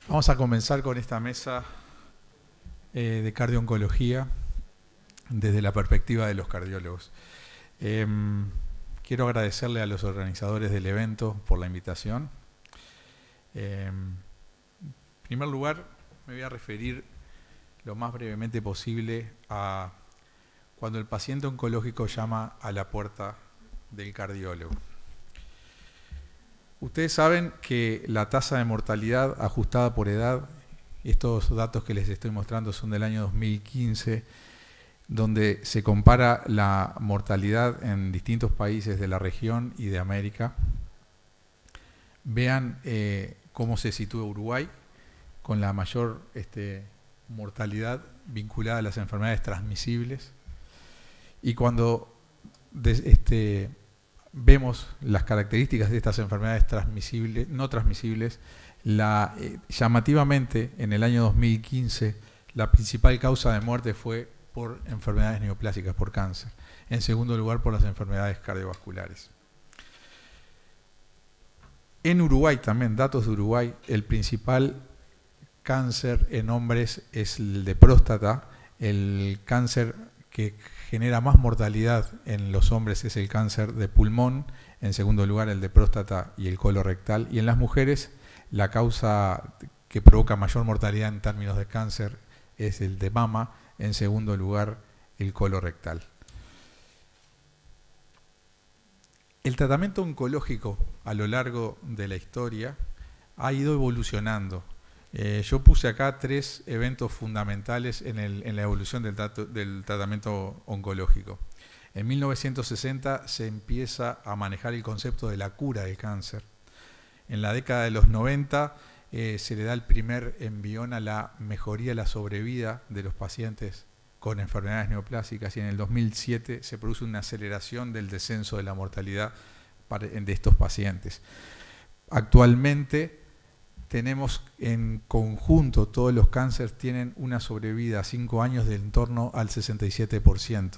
Vamos a comenzar con esta mesa de cardiooncología desde la perspectiva de los cardiólogos. Quiero agradecerle a los organizadores del evento por la invitación. En primer lugar, me voy a referir lo más brevemente posible a cuando el paciente oncológico llama a la puerta del cardiólogo. Ustedes saben que la tasa de mortalidad ajustada por edad, estos datos que les estoy mostrando son del año 2015, donde se compara la mortalidad en distintos países de la región y de América. Vean cómo se sitúa Uruguay con la mayor mortalidad vinculada a las enfermedades transmisibles. Y cuando vemos las características de estas enfermedades no transmisibles, llamativamente en el año 2015 la principal causa de muerte fue por enfermedades neoplásicas, por cáncer. En segundo lugar, por las enfermedades cardiovasculares. En Uruguay también, datos de Uruguay, el principal cáncer en hombres es el de próstata. El cáncer que genera más mortalidad en los hombres es el cáncer de pulmón, en segundo lugar el de próstata y el colorectal, y en las mujeres la causa que provoca mayor mortalidad en términos de cáncer es el de mama, en segundo lugar el colorectal. El tratamiento oncológico a lo largo de la historia ha ido evolucionando. Yo puse acá 3 eventos fundamentales en la evolución del tratamiento oncológico. En 1960 se empieza a manejar el concepto de la cura del cáncer. En la década de los 90 se le da el primer envión a la mejoría de la sobrevida de los pacientes con enfermedades neoplásicas, y en el 2007 se produce una aceleración del descenso de la mortalidad de estos pacientes. Actualmente tenemos en conjunto, todos los cánceres tienen una sobrevida a 5 años de en torno al 67%.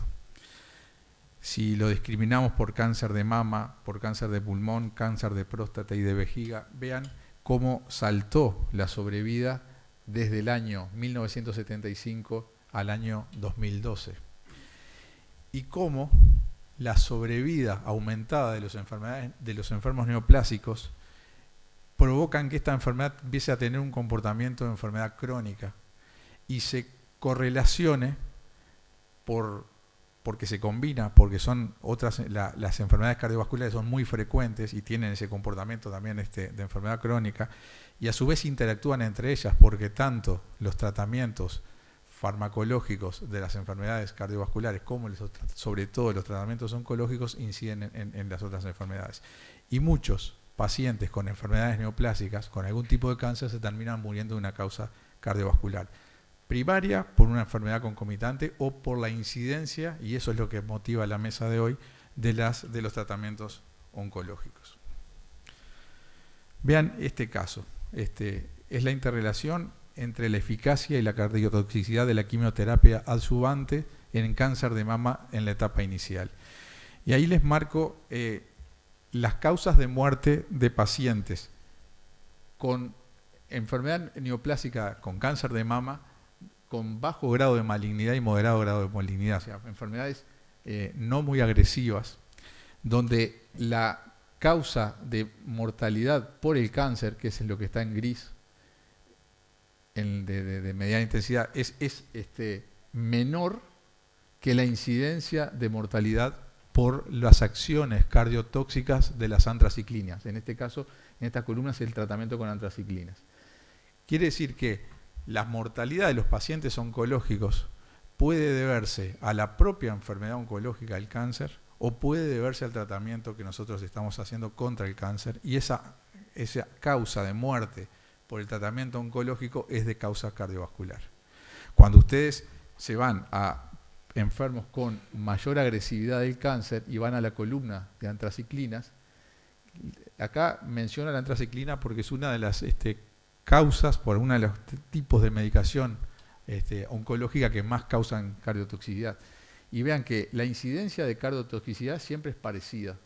Si lo discriminamos por cáncer de mama, por cáncer de pulmón, cáncer de próstata y de vejiga, vean cómo saltó la sobrevida desde el año 1975 al año 2012. Y cómo la sobrevida aumentada de los enfermos neoplásicos provocan que esta enfermedad empiece a tener un comportamiento de enfermedad crónica y se correlacione porque se combina, porque son las enfermedades cardiovasculares son muy frecuentes y tienen ese comportamiento también de enfermedad crónica, y a su vez interactúan entre ellas porque tanto los tratamientos farmacológicos de las enfermedades cardiovasculares como sobre todo los tratamientos oncológicos inciden en las otras enfermedades. Y muchos pacientes con enfermedades neoplásicas, con algún tipo de cáncer, se terminan muriendo de una causa cardiovascular primaria, por una enfermedad concomitante o por la incidencia, y eso es lo que motiva la mesa de hoy, de los tratamientos oncológicos. Vean este caso. Es la interrelación entre la eficacia y la cardiotoxicidad de la quimioterapia adyuvante en cáncer de mama en la etapa inicial. Y ahí les marco las causas de muerte de pacientes con enfermedad neoplásica, con cáncer de mama, con bajo grado de malignidad y moderado grado de malignidad, o sea, enfermedades no muy agresivas, donde la causa de mortalidad por el cáncer, que es lo que está en gris, de mediana intensidad, es menor que la incidencia de mortalidad por las acciones cardiotóxicas de las antraciclinas. En este caso, en estas columnas, el tratamiento con antraciclinas. Quiere decir que la mortalidad de los pacientes oncológicos puede deberse a la propia enfermedad oncológica del cáncer o puede deberse al tratamiento que nosotros estamos haciendo contra el cáncer, y esa causa de muerte por el tratamiento oncológico es de causa cardiovascular. Cuando ustedes se van a enfermos con mayor agresividad del cáncer y van a la columna de antraciclinas, acá menciono la antraciclina porque es una de las causas, por uno de los tipos de medicación oncológica que más causan cardiotoxicidad. Y vean que la incidencia de cardiotoxicidad siempre es parecida.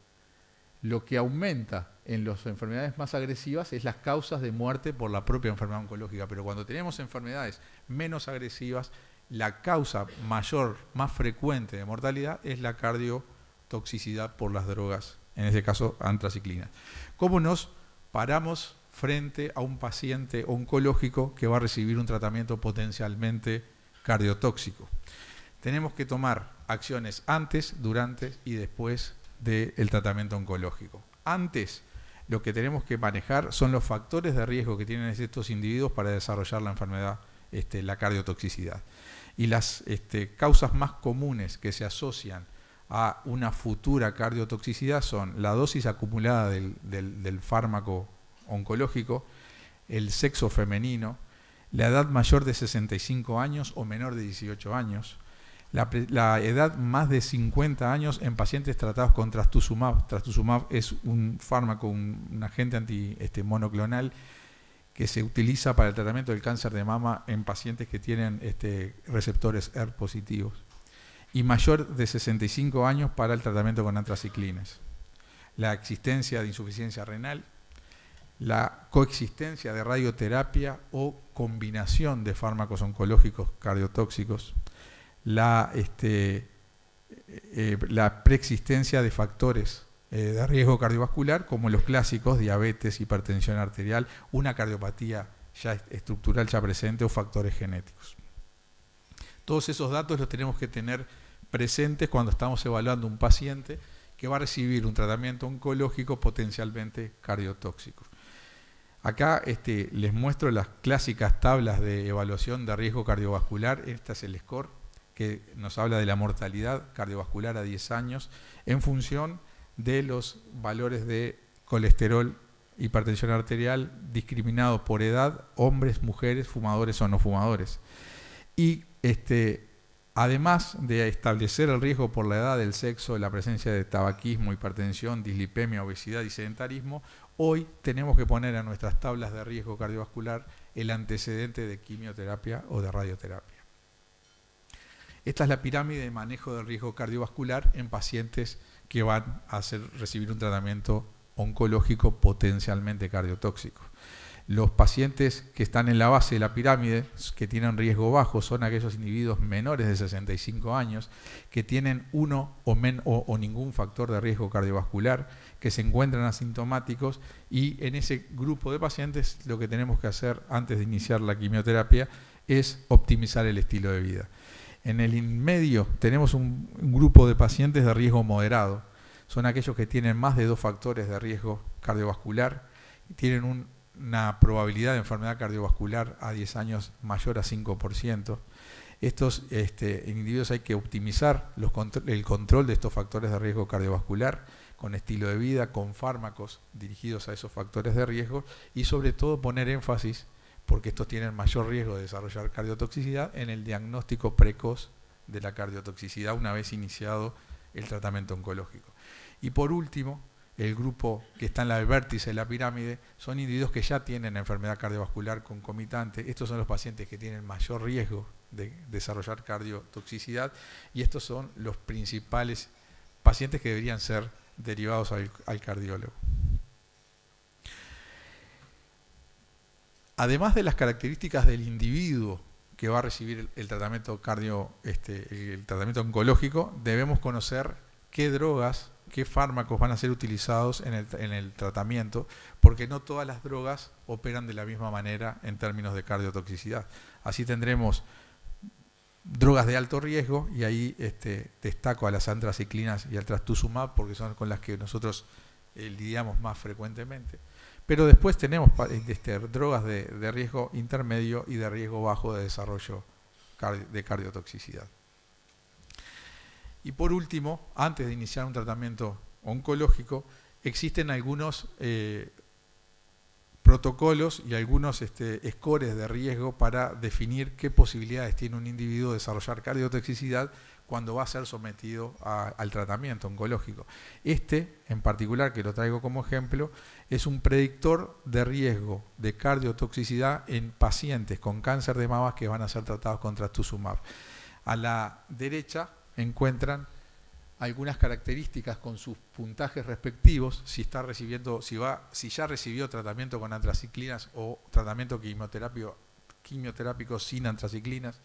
Lo que aumenta en las enfermedades más agresivas es las causas de muerte por la propia enfermedad oncológica, pero cuando tenemos enfermedades menos agresivas, la causa mayor, más frecuente de mortalidad es la cardiotoxicidad por las drogas, en este caso antraciclina. ¿Cómo nos paramos frente a un paciente oncológico que va a recibir un tratamiento potencialmente cardiotóxico? Tenemos que tomar acciones antes, durante y después del tratamiento oncológico. Antes, lo que tenemos que manejar son los factores de riesgo que tienen estos individuos para desarrollar la enfermedad, la cardiotoxicidad. Y las causas más comunes que se asocian a una futura cardiotoxicidad son la dosis acumulada del fármaco oncológico, el sexo femenino, la edad mayor de 65 años o menor de 18 años, la edad más de 50 años en pacientes tratados con trastuzumab. Trastuzumab es un fármaco, un agente monoclonal que se utiliza para el tratamiento del cáncer de mama en pacientes que tienen receptores ER positivos. Y mayor de 65 años para el tratamiento con antraciclinas. La existencia de insuficiencia renal, la coexistencia de radioterapia o combinación de fármacos oncológicos cardiotóxicos, la preexistencia de factores de riesgo cardiovascular como los clásicos, diabetes, hipertensión arterial, una cardiopatía ya estructural ya presente o factores genéticos. Todos esos datos los tenemos que tener presentes cuando estamos evaluando un paciente que va a recibir un tratamiento oncológico potencialmente cardiotóxico. Acá les muestro las clásicas tablas de evaluación de riesgo cardiovascular. Este es el score que nos habla de la mortalidad cardiovascular a 10 años en función de los valores de colesterol, hipertensión arterial, discriminados por edad, hombres, mujeres, fumadores o no fumadores. Y además de establecer el riesgo por la edad, el sexo, la presencia de tabaquismo, hipertensión, dislipemia, obesidad y sedentarismo, hoy tenemos que poner a nuestras tablas de riesgo cardiovascular el antecedente de quimioterapia o de radioterapia. Esta es la pirámide de manejo del riesgo cardiovascular en pacientes que van a recibir un tratamiento oncológico potencialmente cardiotóxico. Los pacientes que están en la base de la pirámide, que tienen riesgo bajo, son aquellos individuos menores de 65 años que tienen uno o ningún factor de riesgo cardiovascular, que se encuentran asintomáticos, y en ese grupo de pacientes lo que tenemos que hacer antes de iniciar la quimioterapia es optimizar el estilo de vida. En el medio tenemos un grupo de pacientes de riesgo moderado. Son aquellos que tienen más de 2 factores de riesgo cardiovascular, tienen una probabilidad de enfermedad cardiovascular a 10 años mayor a 5%. Estos individuos hay que optimizar el control de estos factores de riesgo cardiovascular con estilo de vida, con fármacos dirigidos a esos factores de riesgo y sobre todo poner énfasis, porque estos tienen mayor riesgo de desarrollar cardiotoxicidad, en el diagnóstico precoz de la cardiotoxicidad una vez iniciado el tratamiento oncológico. Y por último, el grupo que está en el vértice de la pirámide son individuos que ya tienen enfermedad cardiovascular concomitante. Estos son los pacientes que tienen mayor riesgo de desarrollar cardiotoxicidad y estos son los principales pacientes que deberían ser derivados al cardiólogo. Además de las características del individuo que va a recibir el tratamiento el tratamiento oncológico, debemos conocer qué drogas, qué fármacos van a ser utilizados en el tratamiento, porque no todas las drogas operan de la misma manera en términos de cardiotoxicidad. Así tendremos drogas de alto riesgo, y ahí destaco a las antraciclinas y al trastuzumab porque son con las que nosotros lidiamos más frecuentemente. Pero después tenemos drogas de riesgo intermedio y de riesgo bajo de desarrollo de cardiotoxicidad. Y por último, antes de iniciar un tratamiento oncológico, existen algunos protocolos y algunos scores de riesgo para definir qué posibilidades tiene un individuo de desarrollar cardiotoxicidad cuando va a ser sometido al tratamiento oncológico. En particular, que lo traigo como ejemplo, es un predictor de riesgo de cardiotoxicidad en pacientes con cáncer de mama que van a ser tratados con trastuzumab. A la derecha encuentran algunas características con sus puntajes respectivos, si ya recibió tratamiento con antraciclinas o tratamiento quimioterápico sin antraciclinas,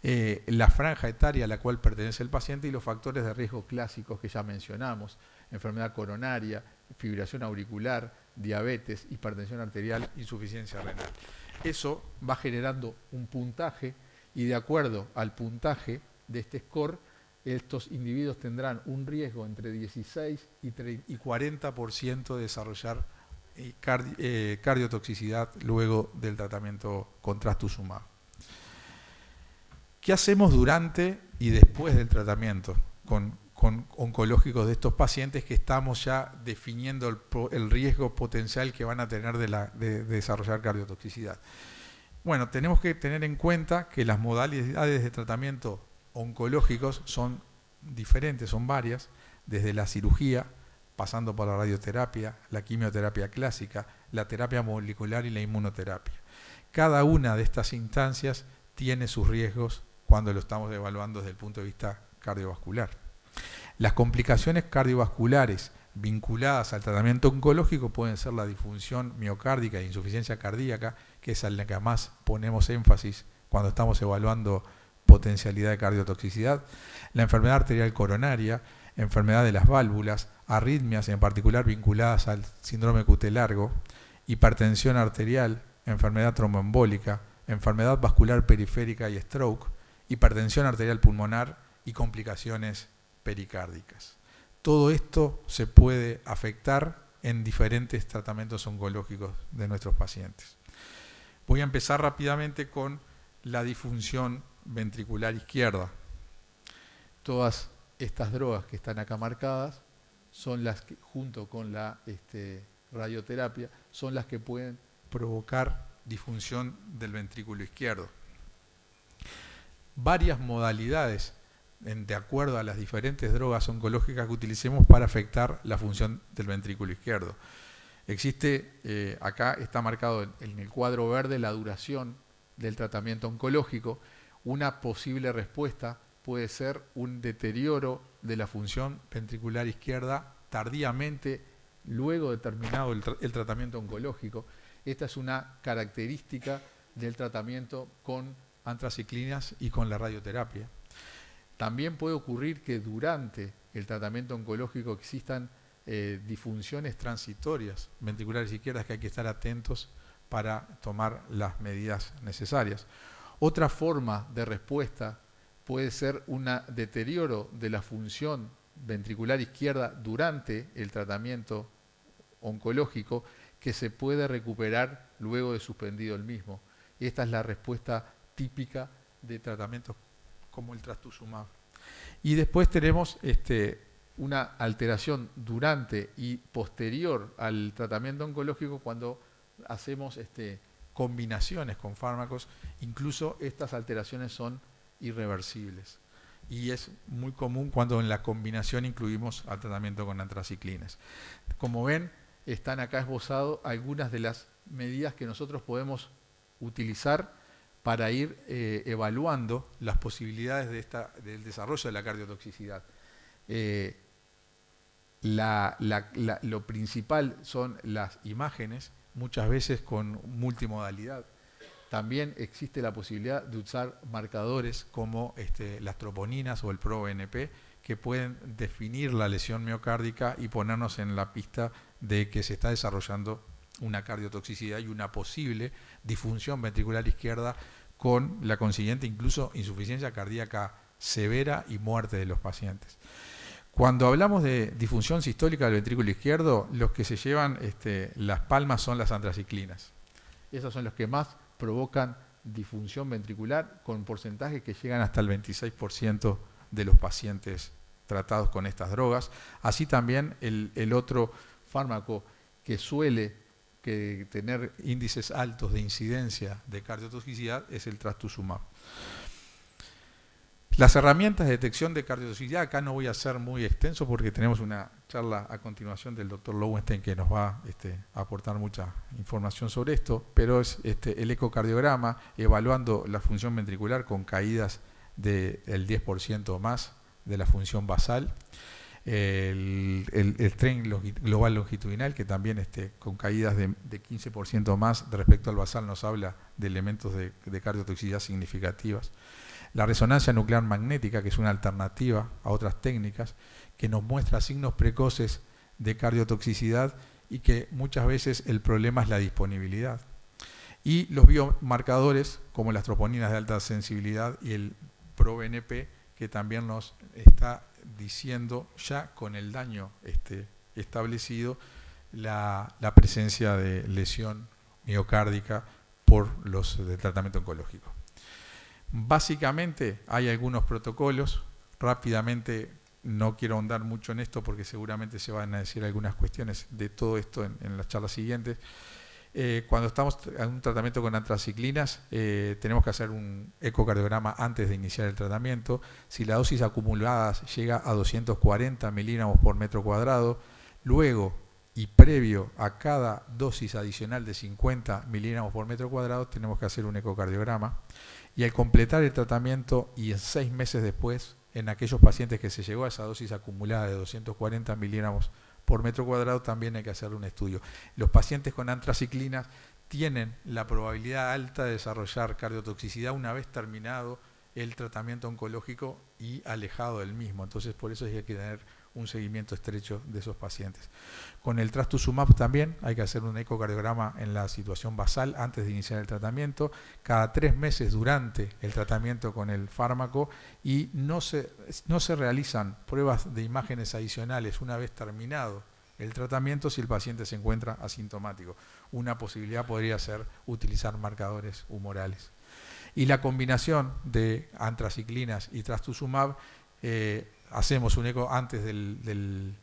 la franja etaria a la cual pertenece el paciente y los factores de riesgo clásicos que ya mencionamos: enfermedad coronaria, fibrilación auricular, diabetes, hipertensión arterial, insuficiencia renal. Eso va generando un puntaje, y de acuerdo al puntaje de este score, estos individuos tendrán un riesgo entre 16 y 40% de desarrollar cardiotoxicidad luego del tratamiento con trastuzumab. ¿Qué hacemos durante y después del tratamiento con oncológicos de estos pacientes que estamos ya definiendo el riesgo potencial que van a tener de desarrollar cardiotoxicidad? Bueno, tenemos que tener en cuenta que las modalidades de tratamiento oncológicos son diferentes, son varias, desde la cirugía, pasando por la radioterapia, la quimioterapia clásica, la terapia molecular y la inmunoterapia. Cada una de estas instancias tiene sus riesgos cuando lo estamos evaluando desde el punto de vista cardiovascular. Las complicaciones cardiovasculares vinculadas al tratamiento oncológico pueden ser la disfunción miocárdica e insuficiencia cardíaca, que es en la que más ponemos énfasis cuando estamos evaluando potencialidad de cardiotoxicidad, la enfermedad arterial coronaria, enfermedad de las válvulas, arritmias en particular vinculadas al síndrome QT largo, hipertensión arterial, enfermedad tromboembólica, enfermedad vascular periférica y stroke, hipertensión arterial pulmonar y complicaciones pericárdicas. Todo esto se puede afectar en diferentes tratamientos oncológicos de nuestros pacientes. Voy a empezar rápidamente con la disfunción ventricular izquierda. Todas estas drogas que están acá marcadas son las que, junto con la radioterapia, son las que pueden provocar disfunción del ventrículo izquierdo. Varias modalidades, de acuerdo a las diferentes drogas oncológicas que utilicemos para afectar la función del ventrículo izquierdo. Existe, acá está marcado en el cuadro verde, la duración del tratamiento oncológico. Una posible respuesta puede ser un deterioro de la función ventricular izquierda tardíamente, luego de terminado el tratamiento oncológico. Esta es una característica del tratamiento con antraciclinas y con la radioterapia. También puede ocurrir que durante el tratamiento oncológico existan disfunciones transitorias ventriculares izquierdas que hay que estar atentos para tomar las medidas necesarias. Otra forma de respuesta puede ser un deterioro de la función ventricular izquierda durante el tratamiento oncológico que se puede recuperar luego de suspendido el mismo. Esta es la respuesta típica de tratamientos como el trastuzumab. Y después tenemos una alteración durante y posterior al tratamiento oncológico cuando hacemos combinaciones con fármacos. Incluso estas alteraciones son irreversibles. Y es muy común cuando en la combinación incluimos al tratamiento con antraciclinas. Como ven, están acá esbozadas algunas de las medidas que nosotros podemos utilizar para ir evaluando las posibilidades del desarrollo de la cardiotoxicidad. Lo principal son las imágenes, muchas veces con multimodalidad. También existe la posibilidad de usar marcadores como las troponinas o el ProBNP, que pueden definir la lesión miocárdica y ponernos en la pista de que se está desarrollando una cardiotoxicidad y una posible disfunción ventricular izquierda con la consiguiente incluso insuficiencia cardíaca severa y muerte de los pacientes. Cuando hablamos de disfunción sistólica del ventrículo izquierdo, los que se llevan las palmas son las antraciclinas. Esos son los que más provocan disfunción ventricular, con porcentajes que llegan hasta el 26% de los pacientes tratados con estas drogas. Así también el otro fármaco que suele tener índices altos de incidencia de cardiotoxicidad es el trastuzumab. Las herramientas de detección de cardiotoxicidad, acá no voy a ser muy extenso porque tenemos una charla a continuación del Dr. Lowenstein que nos va a aportar mucha información sobre esto, pero es el ecocardiograma evaluando la función ventricular con caídas del 10% o más de la función basal, el tren global longitudinal, que también con caídas de 15% más respecto al basal nos habla de elementos de cardiotoxicidad significativas. La resonancia nuclear magnética, que es una alternativa a otras técnicas, que nos muestra signos precoces de cardiotoxicidad y que muchas veces el problema es la disponibilidad. Y los biomarcadores, como las troponinas de alta sensibilidad y el ProBNP, que también nos está diciendo ya con el daño establecido la presencia de lesión miocárdica por los de tratamiento oncológico. Básicamente hay algunos protocolos. Rápidamente, no quiero ahondar mucho en esto porque seguramente se van a decir algunas cuestiones de todo esto en las charlas siguientes. Cuando estamos en un tratamiento con antraciclinas, tenemos que hacer un ecocardiograma antes de iniciar el tratamiento. Si la dosis acumulada llega a 240 miligramos por metro cuadrado, luego y previo a cada dosis adicional de 50 miligramos por metro cuadrado, tenemos que hacer un ecocardiograma. Y al completar el tratamiento y en 6 meses después, en aquellos pacientes que se llegó a esa dosis acumulada de 240 miligramos por metro cuadrado, también hay que hacerle un estudio. Los pacientes con antraciclinas tienen la probabilidad alta de desarrollar cardiotoxicidad una vez terminado el tratamiento oncológico y alejado del mismo. Entonces, por eso hay que tener un seguimiento estrecho de esos pacientes. Con el trastuzumab también hay que hacer un ecocardiograma en la situación basal antes de iniciar el tratamiento, cada 3 meses durante el tratamiento con el fármaco, y no se realizan pruebas de imágenes adicionales una vez terminado el tratamiento si el paciente se encuentra asintomático. Una posibilidad podría ser utilizar marcadores humorales. Y la combinación de antraciclinas y trastuzumab, hacemos un eco antes del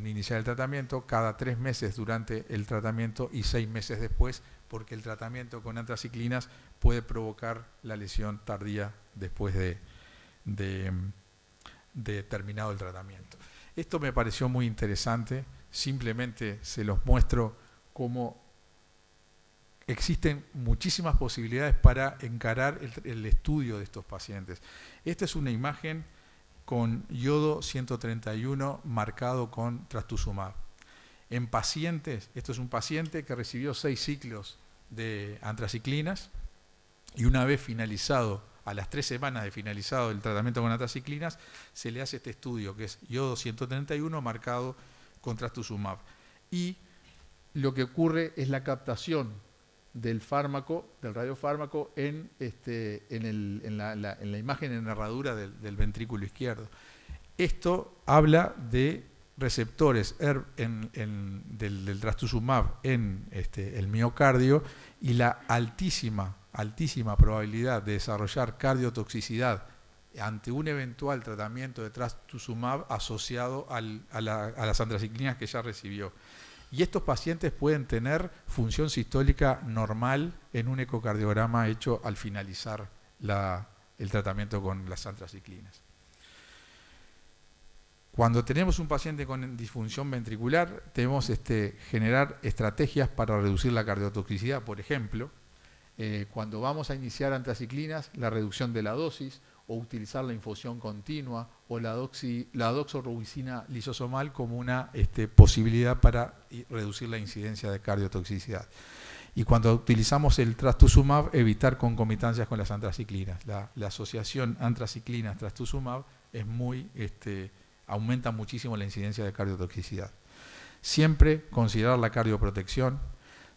iniciar el tratamiento, cada 3 meses durante el tratamiento y 6 meses después, porque el tratamiento con antraciclinas puede provocar la lesión tardía después de terminado el tratamiento. Esto me pareció muy interesante, simplemente se los muestro cómo existen muchísimas posibilidades para encarar el estudio de estos pacientes. Esta es una imagen con yodo 131 marcado con trastuzumab. En pacientes, esto es un paciente que recibió 6 ciclos de antraciclinas y una vez finalizado, a las 3 semanas de finalizado el tratamiento con antraciclinas, se le hace este estudio que es yodo 131 marcado con trastuzumab. Y lo que ocurre es la captación del fármaco, del radiofármaco en la imagen en herradura del ventrículo izquierdo. Esto habla de receptores del trastuzumab en el miocardio y la altísima probabilidad de desarrollar cardiotoxicidad ante un eventual tratamiento de trastuzumab asociado a las antraciclinas que ya recibió. Y estos pacientes pueden tener función sistólica normal en un ecocardiograma hecho al finalizar el tratamiento con las antraciclinas. Cuando tenemos un paciente con disfunción ventricular, debemos generar estrategias para reducir la cardiotoxicidad. Por ejemplo, cuando vamos a iniciar antraciclinas, la reducción de la dosis, o utilizar la infusión continua, o la doxorubicina lisosomal como una posibilidad para reducir la incidencia de cardiotoxicidad. Y cuando utilizamos el trastuzumab, evitar concomitancias con las antraciclinas. La asociación antraciclinas-trastuzumab es aumenta muchísimo la incidencia de cardiotoxicidad. Siempre considerar la cardioprotección,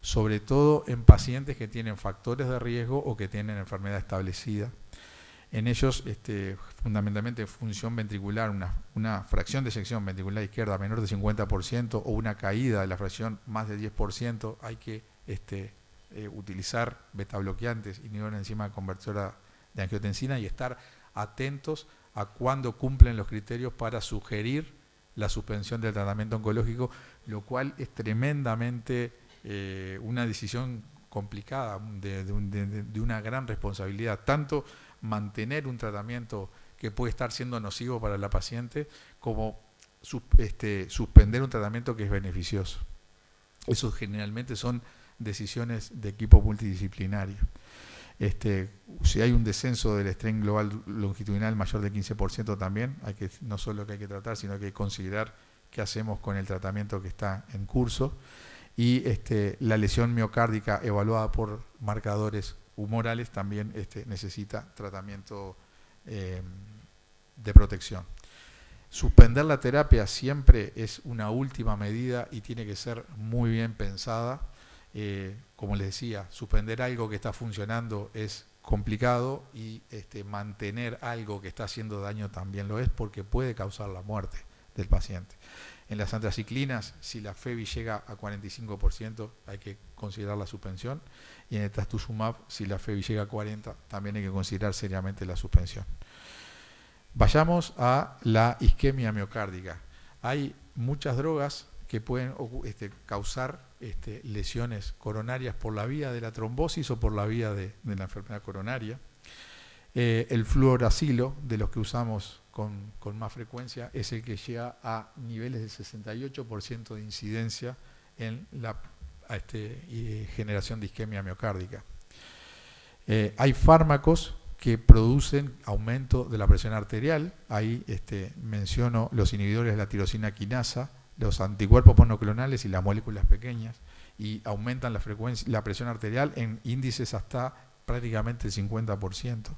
sobre todo en pacientes que tienen factores de riesgo o que tienen enfermedad establecida. En ellos, fundamentalmente, función ventricular, una fracción de sección ventricular izquierda menor de 50% o una caída de la fracción más de 10%, hay que utilizar betabloqueantes, inhibidores de enzima conversora de angiotensina, y estar atentos a cuándo cumplen los criterios para sugerir la suspensión del tratamiento oncológico, lo cual es tremendamente una decisión complicada, de una gran responsabilidad, tanto mantener un tratamiento que puede estar siendo nocivo para la paciente, como suspender un tratamiento que es beneficioso. Eso generalmente son decisiones de equipo multidisciplinario. Si hay un descenso del strain global longitudinal mayor del 15% también, no solo que hay que tratar, sino que hay que considerar qué hacemos con el tratamiento que está en curso. Y la lesión miocárdica evaluada por marcadores humorales también necesita tratamiento de protección. Suspender la terapia siempre es una última medida y tiene que ser muy bien pensada. Como les decía, suspender algo que está funcionando es complicado y mantener algo que está haciendo daño también lo es, porque puede causar la muerte del paciente. En las antraciclinas, si la FEBI llega a 45%, hay que considerar la suspensión, y en el trastuzumab, si la FEBI llega a 40%, también hay que considerar seriamente la suspensión. Vayamos a la isquemia miocárdica. Hay muchas drogas que pueden causar lesiones coronarias por la vía de la trombosis o por la vía de la enfermedad coronaria. El fluoracilo, de los que usamos con más frecuencia, es el que llega a niveles de 68% de incidencia en la generación de isquemia miocárdica. Hay fármacos que producen aumento de la presión arterial. Ahí menciono los inhibidores de la tirosina quinasa, los anticuerpos monoclonales y las moléculas pequeñas, y aumentan la presión arterial en índices hasta prácticamente el 50%.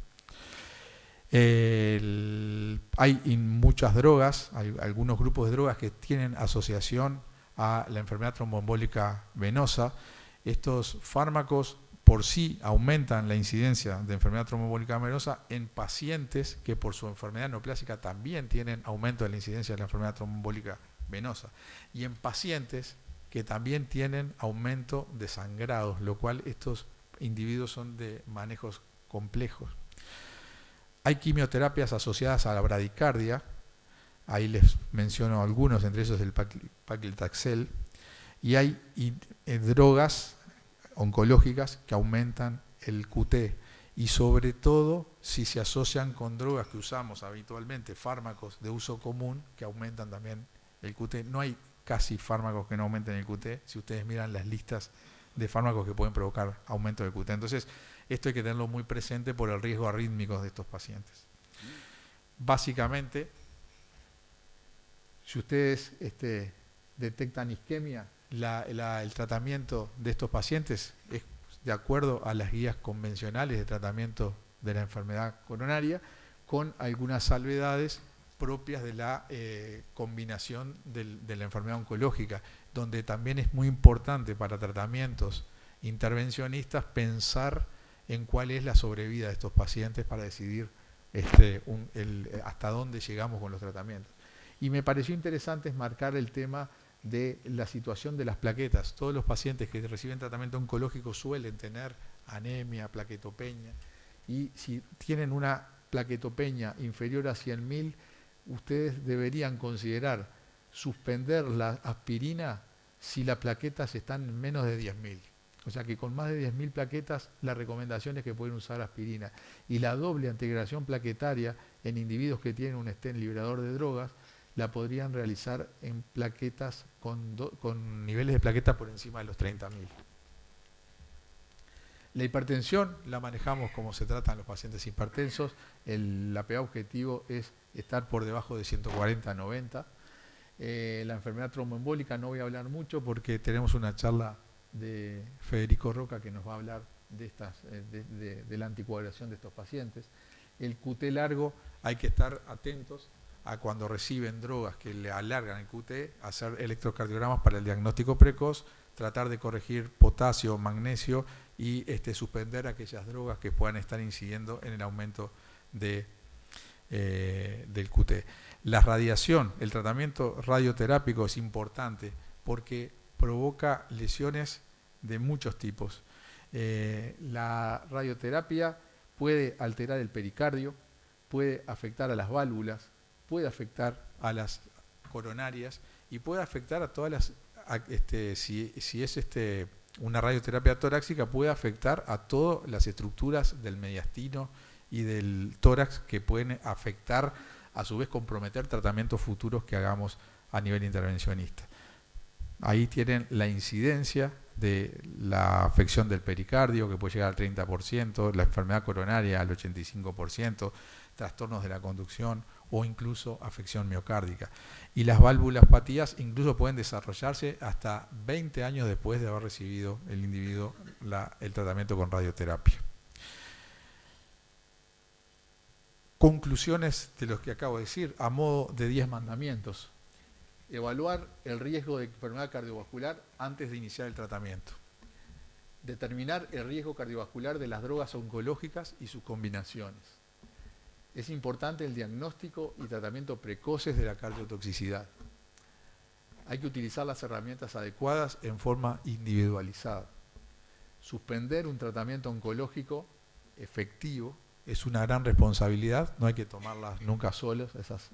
Hay muchas drogas, hay algunos grupos de drogas que tienen asociación a la enfermedad tromboembólica venosa. Estos fármacos por sí aumentan la incidencia de enfermedad tromboembólica venosa en pacientes que por su enfermedad neoplásica también tienen aumento de la incidencia de la enfermedad tromboembólica venosa, y en pacientes que también tienen aumento de sangrados, lo cual estos individuos son de manejos complejos. Hay quimioterapias asociadas a la bradicardia, ahí les menciono algunos, entre esos el paclitaxel, y hay drogas oncológicas que aumentan el QT, y sobre todo si se asocian con drogas que usamos habitualmente, fármacos de uso común que aumentan también el QT. No hay casi fármacos que no aumenten el QT, si ustedes miran las listas de fármacos que pueden provocar aumento del QT. Entonces, esto hay que tenerlo muy presente por el riesgo arrítmico de estos pacientes. Básicamente, si ustedes detectan isquemia, el tratamiento de estos pacientes es de acuerdo a las guías convencionales de tratamiento de la enfermedad coronaria, con algunas salvedades propias de la combinación de la enfermedad oncológica, donde también es muy importante para tratamientos intervencionistas pensar en cuál es la sobrevida de estos pacientes para decidir hasta dónde llegamos con los tratamientos. Y me pareció interesante marcar el tema de la situación de las plaquetas. Todos los pacientes que reciben tratamiento oncológico suelen tener anemia, plaquetopenia, y si tienen una plaquetopenia inferior a 100.000, ustedes deberían considerar suspender la aspirina si las plaquetas están en menos de 10.000. O sea que con más de 10.000 plaquetas, la recomendación es que pueden usar aspirina. Y la doble integración plaquetaria en individuos que tienen un stent liberador de drogas la podrían realizar en plaquetas con niveles de plaquetas por encima de los 30.000. La hipertensión la manejamos como se tratan los pacientes hipertensos. El APA objetivo es estar por debajo de 140-90. La enfermedad tromboembólica no voy a hablar mucho porque tenemos una charla de Federico Roca que nos va a hablar de la anticoagulación de estos pacientes. El QT largo, hay que estar atentos a cuando reciben drogas que le alargan el QT, hacer electrocardiogramas para el diagnóstico precoz, tratar de corregir potasio, magnesio y suspender aquellas drogas que puedan estar incidiendo en el aumento del QT. La radiación, el tratamiento radioterápico es importante porque provoca lesiones de muchos tipos. La radioterapia puede alterar el pericardio, puede afectar a las válvulas, puede afectar a las coronarias y puede afectar a todas las, si es una radioterapia torácica, puede afectar a todas las estructuras del mediastino y del tórax, que pueden afectar, a su vez comprometer tratamientos futuros que hagamos a nivel intervencionista. Ahí tienen la incidencia de la afección del pericardio, que puede llegar al 30%, la enfermedad coronaria al 85%, trastornos de la conducción o incluso afección miocárdica. Y las valvulopatías incluso pueden desarrollarse hasta 20 años después de haber recibido el individuo el tratamiento con radioterapia. Conclusiones de lo que acabo de decir, a modo de 10 mandamientos. Evaluar el riesgo de enfermedad cardiovascular antes de iniciar el tratamiento. Determinar el riesgo cardiovascular de las drogas oncológicas y sus combinaciones. Es importante el diagnóstico y tratamiento precoces de la cardiotoxicidad. Hay que utilizar las herramientas adecuadas en forma individualizada. Suspender un tratamiento oncológico efectivo es una gran responsabilidad, no hay que tomarlas nunca solos, esas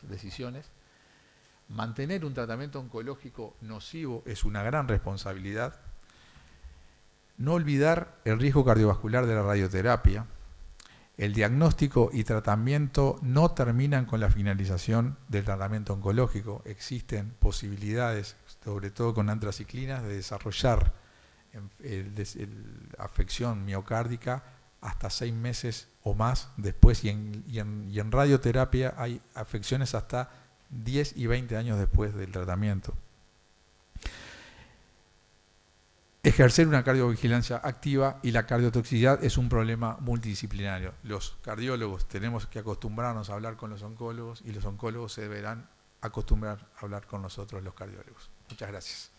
decisiones. Mantener un tratamiento oncológico nocivo es una gran responsabilidad. No olvidar el riesgo cardiovascular de la radioterapia. El diagnóstico y tratamiento no terminan con la finalización del tratamiento oncológico. Existen posibilidades, sobre todo con antraciclinas, de desarrollar afección miocárdica hasta 6 meses o más después, y en radioterapia hay afecciones hasta 10 y 20 años después del tratamiento. Ejercer una cardiovigilancia activa, y la cardiotoxicidad es un problema multidisciplinario. Los cardiólogos tenemos que acostumbrarnos a hablar con los oncólogos, y los oncólogos se deberán acostumbrar a hablar con nosotros, los cardiólogos. Muchas gracias.